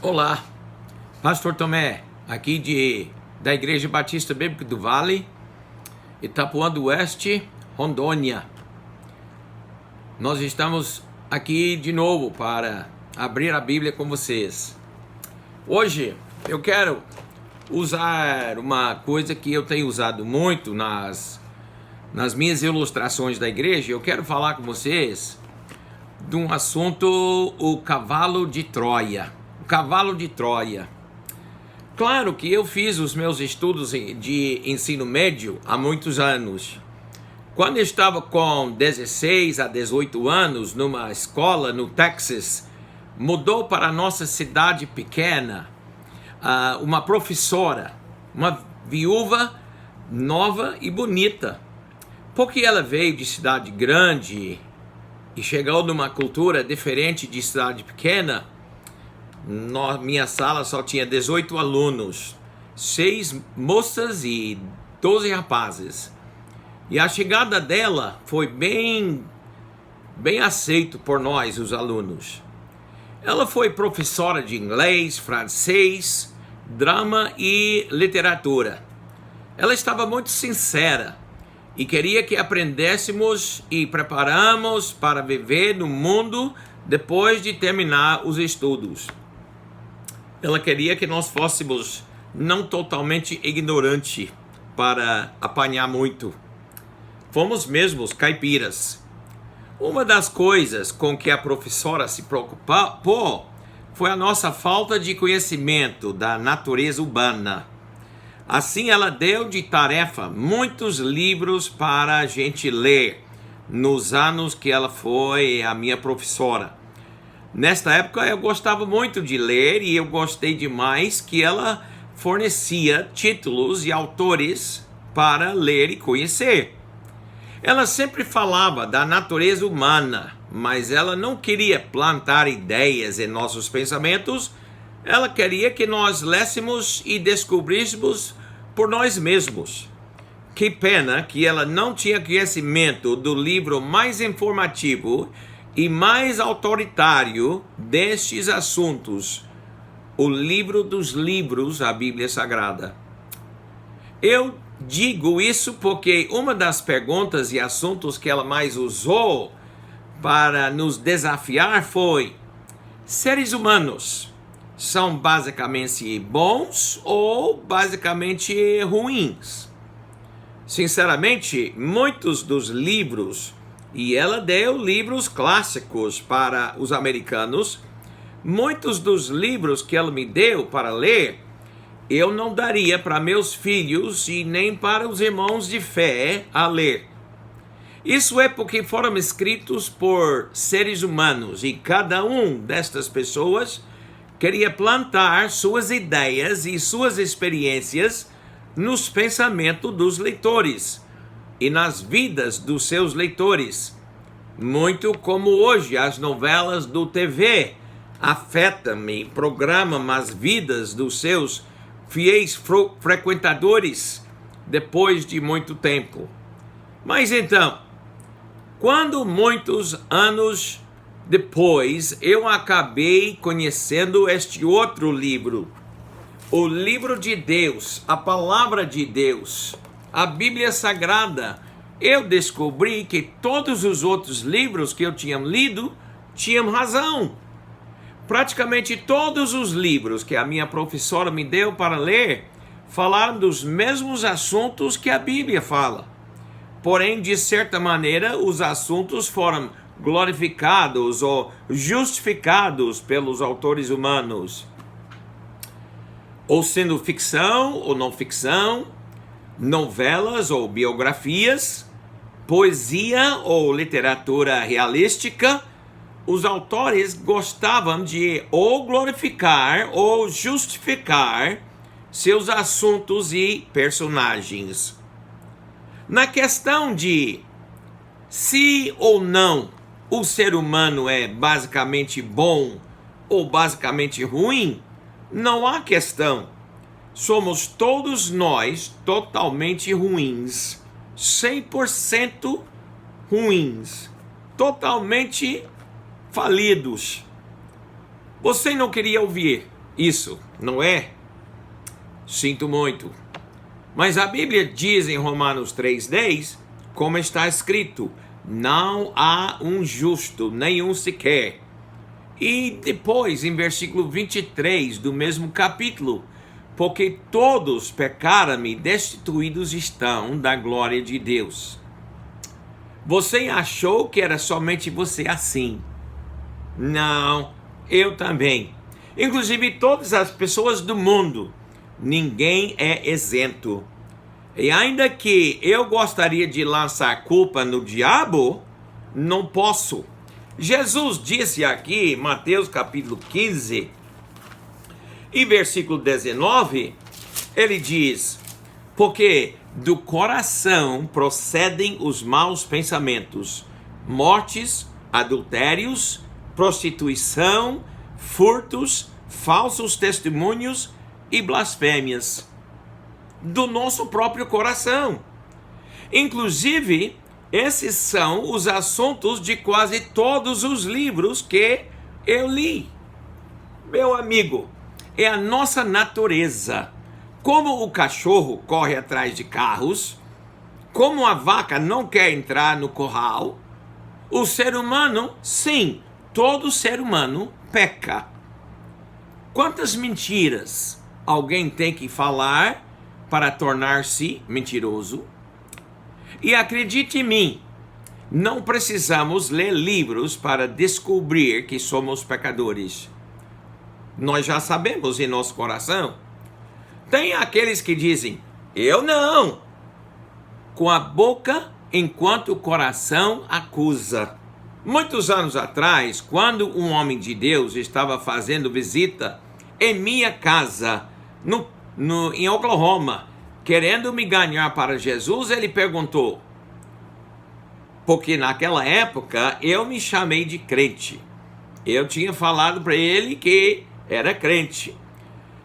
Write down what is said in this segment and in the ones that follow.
Olá, Pastor Tomé, aqui da Igreja Batista Bíblica do Vale, Itapuã do Oeste, Rondônia. Nós estamos aqui de novo para abrir a Bíblia com vocês. Hoje eu quero usar uma coisa que eu tenho usado muito nas minhas ilustrações da igreja. Eu quero falar com vocês de um assunto, o cavalo de Troia. O cavalo de Troia. Claro que eu fiz os meus estudos de ensino médio há muitos anos. Quando eu estava com 16 a 18 anos, numa escola no Texas, mudou para a nossa cidade pequena uma professora, uma viúva nova e bonita. Porque ela veio de cidade grande e chegou numa cultura diferente de cidade pequena, minha sala só tinha 18 alunos, 6 moças e 12 rapazes. E a chegada dela foi bem aceito por nós, os alunos. Ela foi professora de inglês, francês, drama e literatura. Ela estava muito sincera e queria que aprendêssemos e preparamos para viver no mundo depois de terminar os estudos. Ela queria que nós fôssemos não totalmente ignorantes para apanhar muito. Fomos mesmos caipiras. Uma das coisas com que a professora se preocupou foi a nossa falta de conhecimento da natureza humana. Assim, ela deu de tarefa muitos livros para a gente ler nos anos que ela foi a minha professora. Nesta época eu gostava muito de ler e eu gostei demais que ela fornecia títulos e autores para ler e conhecer. Ela sempre falava da natureza humana, mas ela não queria plantar ideias em nossos pensamentos. Ela queria que nós lêssemos e descobríssemos por nós mesmos. Que pena que ela não tinha conhecimento do livro mais informativo e mais autoritário destes assuntos, o livro dos livros, a Bíblia Sagrada. Eu digo isso porque uma das perguntas e assuntos que ela mais usou para nos desafiar foi: seres humanos são basicamente bons ou basicamente ruins? Sinceramente, muitos dos livros, e ela deu livros clássicos para os americanos, muitos dos livros que ela me deu para ler, eu não daria para meus filhos e nem para os irmãos de fé a ler. Isso é porque foram escritos por seres humanos e cada um destas pessoas queria plantar suas ideias e suas experiências nos pensamentos dos leitores e nas vidas dos seus leitores. Muito como hoje as novelas do TV afetam e programam as vidas dos seus fiéis frequentadores depois de muito tempo. Mas então, quando muitos anos depois eu acabei conhecendo este outro livro, o livro de Deus, a palavra de Deus, a Bíblia Sagrada, eu descobri que todos os outros livros que eu tinha lido tinham razão. Praticamente todos os livros que a minha professora me deu para ler falaram dos mesmos assuntos que a Bíblia fala. Porém, de certa maneira, os assuntos foram glorificados ou justificados pelos autores humanos, ou sendo ficção ou não ficção, novelas ou biografias, poesia ou literatura realística. Os autores gostavam de ou glorificar ou justificar seus assuntos e personagens. Na questão de se ou não o ser humano é basicamente bom ou basicamente ruim, não há questão. Somos todos nós totalmente ruins, 100% ruins, totalmente falidos. Você não queria ouvir, isso, não é? Sinto muito. Mas a Bíblia diz em Romanos 3:10, como está escrito, não há um justo, nenhum sequer. E depois, em versículo 23 do mesmo capítulo, porque todos pecaram e destituídos estão da glória de Deus. Você achou que era somente você assim? Não, eu também. Inclusive todas as pessoas do mundo. Ninguém é isento. E ainda que eu gostaria de lançar culpa no diabo, não posso. Jesus disse aqui, Mateus capítulo 15, e versículo 19, ele diz, porque do coração procedem os maus pensamentos, mortes, adultérios, prostituição, furtos, falsos testemunhos e blasfêmias. Do nosso próprio coração. Inclusive, esses são os assuntos de quase todos os livros que eu li. Meu amigo, é a nossa natureza. Como o cachorro corre atrás de carros, como a vaca não quer entrar no curral, o ser humano, sim, todo ser humano peca. Quantas mentiras alguém tem que falar para tornar-se mentiroso? E acredite em mim, não precisamos ler livros para descobrir que somos pecadores. Nós já sabemos em nosso coração. Tem aqueles que dizem, eu não, com a boca enquanto o coração acusa. Muitos anos atrás, quando um homem de Deus estava fazendo visita em minha casa, em Oklahoma, querendo me ganhar para Jesus, ele perguntou, porque naquela época eu me chamei de crente. Eu tinha falado para ele que era crente.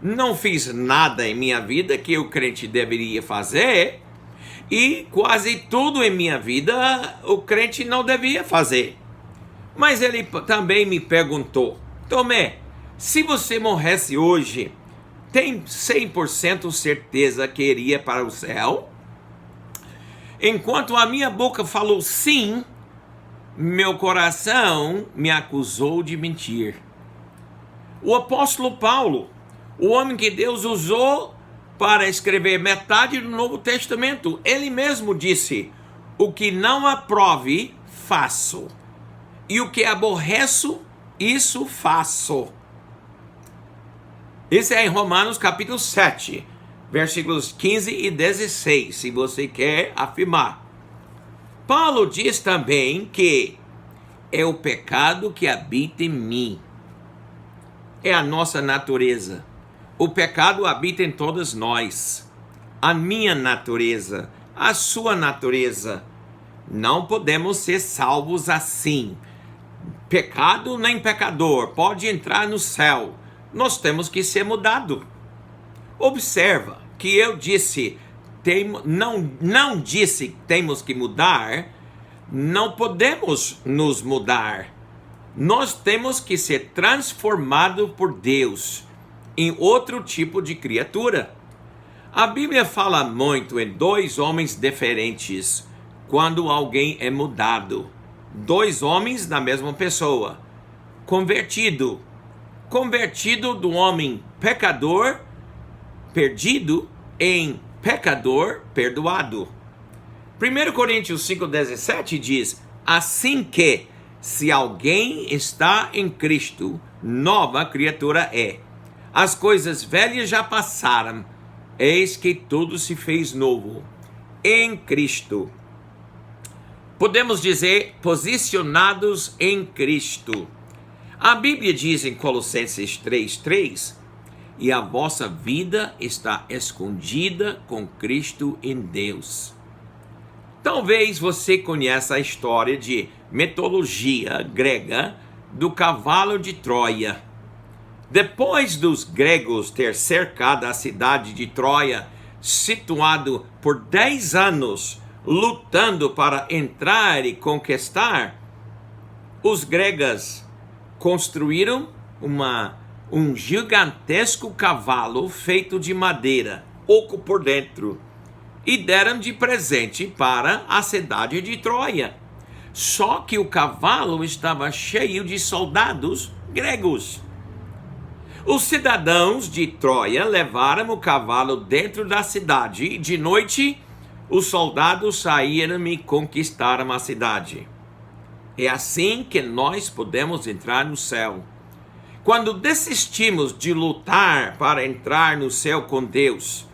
Não fiz nada em minha vida que o crente deveria fazer, e quase tudo em minha vida o crente não devia fazer. Mas ele também me perguntou, Tomé, se você morresse hoje, tem 100% certeza que iria para o céu? Enquanto a minha boca falou sim, meu coração me acusou de mentir. O apóstolo Paulo, o homem que Deus usou para escrever metade do Novo Testamento, ele mesmo disse, o que não aprove, faço. E o que aborreço, isso faço. Isso é em Romanos capítulo 7, versículos 15 e 16, se você quer afirmar. Paulo diz também que é o pecado que habita em mim. É a nossa natureza. O pecado habita em todos nós. A minha natureza, a sua natureza. Não podemos ser salvos assim. Pecado nem pecador pode entrar no céu. Nós temos que ser mudados. Observa que eu disse, não disse que temos que mudar, não podemos nos mudar. Nós temos que ser transformados por Deus em outro tipo de criatura. A Bíblia fala muito em dois homens diferentes quando alguém é mudado. Dois homens da mesma pessoa. Convertido do homem pecador perdido em pecador perdoado. 1 Coríntios 5,17 diz, assim que, se alguém está em Cristo, nova criatura é. As coisas velhas já passaram, eis que tudo se fez novo. Em Cristo. Podemos dizer, posicionados em Cristo. A Bíblia diz em Colossenses 3:3, e a vossa vida está escondida com Cristo em Deus. Talvez você conheça a história de mitologia grega do cavalo de Troia. Depois dos gregos ter cercado a cidade de Troia, situado por 10 anos, lutando para entrar e conquistar, os gregos construíram uma um gigantesco cavalo feito de madeira, oco por dentro, e deram de presente para a cidade de Troia. Só que o cavalo estava cheio de soldados gregos. Os cidadãos de Troia levaram o cavalo dentro da cidade e de noite os soldados saíram e conquistaram a cidade. É assim que nós podemos entrar no céu. Quando desistimos de lutar para entrar no céu com Deus,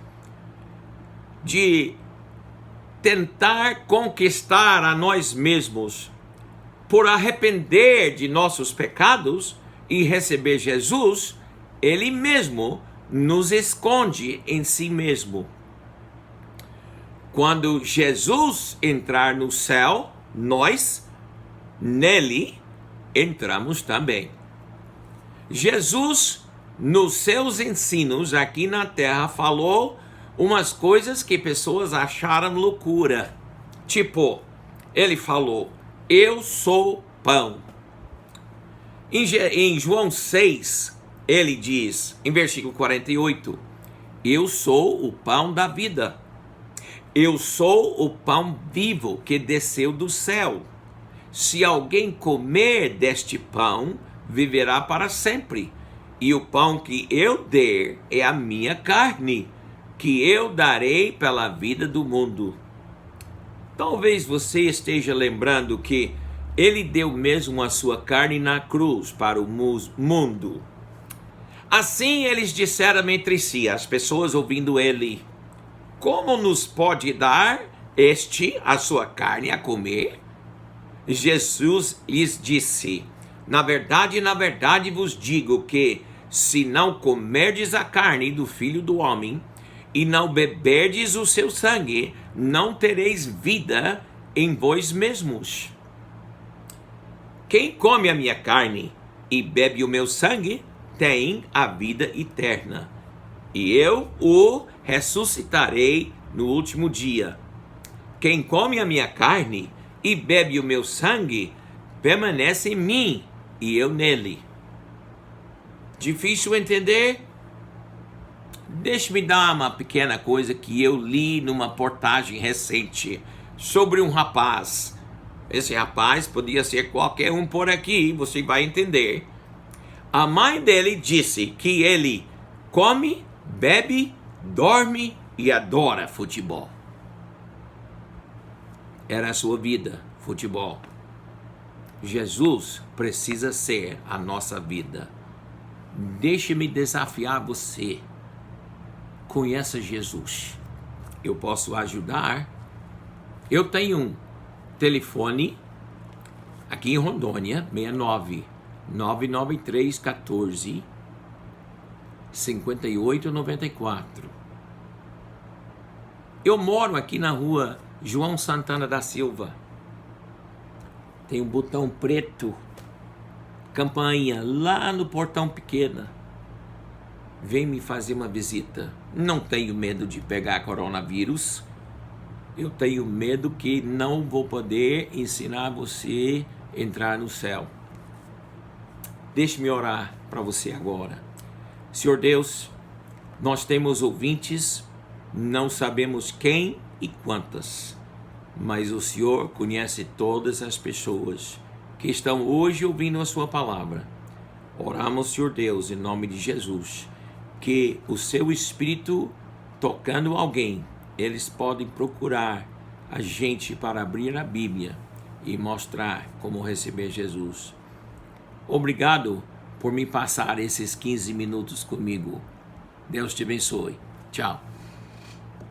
de tentar conquistar a nós mesmos, por arrepender de nossos pecados e receber Jesus, Ele mesmo nos esconde em si mesmo. Quando Jesus entrar no céu, nós, nele, entramos também. Jesus, nos seus ensinos aqui na terra, falou umas coisas que pessoas acharam loucura. Tipo, ele falou, eu sou pão. Em João 6, ele diz, em versículo 48, eu sou o pão da vida. Eu sou o pão vivo que desceu do céu. Se alguém comer deste pão, viverá para sempre. E o pão que eu der é a minha carne, que eu darei pela vida do mundo. Talvez você esteja lembrando que ele deu mesmo a sua carne na cruz para o mundo. Assim eles disseram entre si, as pessoas ouvindo ele, como nos pode dar a sua carne a comer? Jesus lhes disse, na verdade vos digo que, se não comerdes a carne do Filho do Homem, e não beberdes o seu sangue, não tereis vida em vós mesmos. Quem come a minha carne e bebe o meu sangue, tem a vida eterna, e eu o ressuscitarei no último dia. Quem come a minha carne e bebe o meu sangue, permanece em mim e eu nele. Difícil entender? Deixe-me dar uma pequena coisa que eu li numa reportagem recente sobre um rapaz. Esse rapaz podia ser qualquer um por aqui, você vai entender. A mãe dele disse que ele come, bebe, dorme e adora futebol. Era a sua vida, futebol. Jesus precisa ser a nossa vida. Deixe-me desafiar você. Conheça Jesus. Eu posso ajudar. Eu tenho um telefone aqui em Rondônia, 69-993-14-5894. Eu moro aqui na rua João Santana da Silva. Tem um botão preto, campainha, lá no portão pequeno. Vem me fazer uma visita. Não tenho medo de pegar coronavírus. Eu tenho medo que não vou poder ensinar você a entrar no céu. Deixe-me orar para você agora. Senhor Deus, nós temos ouvintes, não sabemos quem e quantas, mas o Senhor conhece todas as pessoas que estão hoje ouvindo a sua palavra. Oramos, Senhor Deus, em nome de Jesus, que o seu Espírito tocando alguém, eles podem procurar a gente para abrir a Bíblia e mostrar como receber Jesus. Obrigado por me passar esses 15 minutos comigo. Deus te abençoe. Tchau.